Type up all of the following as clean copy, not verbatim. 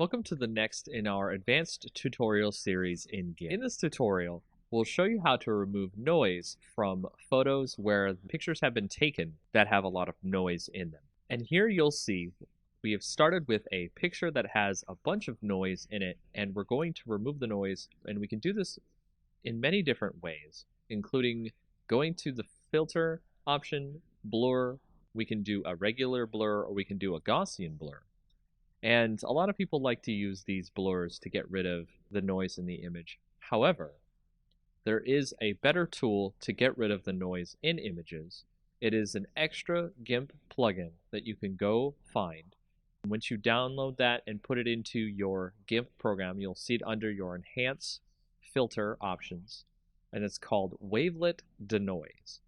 Welcome to the next in our advanced tutorial series in GIMP. In this tutorial, we'll show you how to remove noise from photos where pictures have been taken that have a lot of noise in them. And here you'll see we have started with a picture that has a bunch of noise in it, and we're going to remove the noise, and we can do this in many different ways, including going to the filter option, blur, we can do a regular blur, or we can do a Gaussian blur. And a lot of people like to use these blurs to get rid of the noise in the image. However, there is a better tool to get rid of the noise in images. It is an extra GIMP plugin that you can go find. Once you download that and put it into your GIMP program, you'll see it under your Enhance Filter options, and it's called Wavelet Denoise.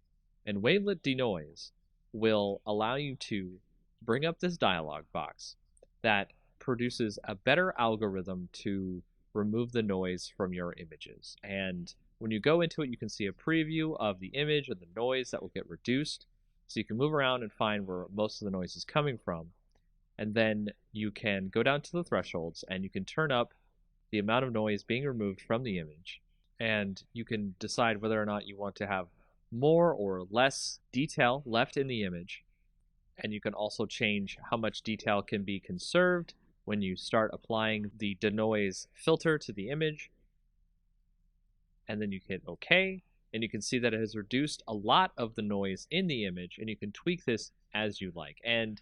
And Wavelet Denoise will allow you to bring up this dialog box that produces a better algorithm to remove the noise from your images. And when you go into it, you can see a preview of the image and the noise that will get reduced. So you can move around and find where most of the noise is coming from. And then you can go down to the thresholds and you can turn up the amount of noise being removed from the image. And you can decide whether or not you want to have more or less detail left in the image. And you can also change how much detail can be conserved when you start applying the denoise filter to the image. And then you hit OK, and you can see that it has reduced a lot of the noise in the image, and you can tweak this as you like. And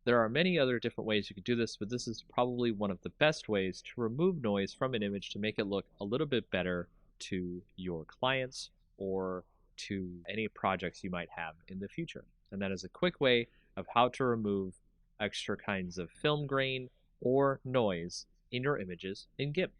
there are many other different ways you can do this, but this is probably one of the best ways to remove noise from an image to make it look a little bit better to your clients or to any projects you might have in the future. And that is a quick way of how to remove extra kinds of film grain or noise in your images in GIMP.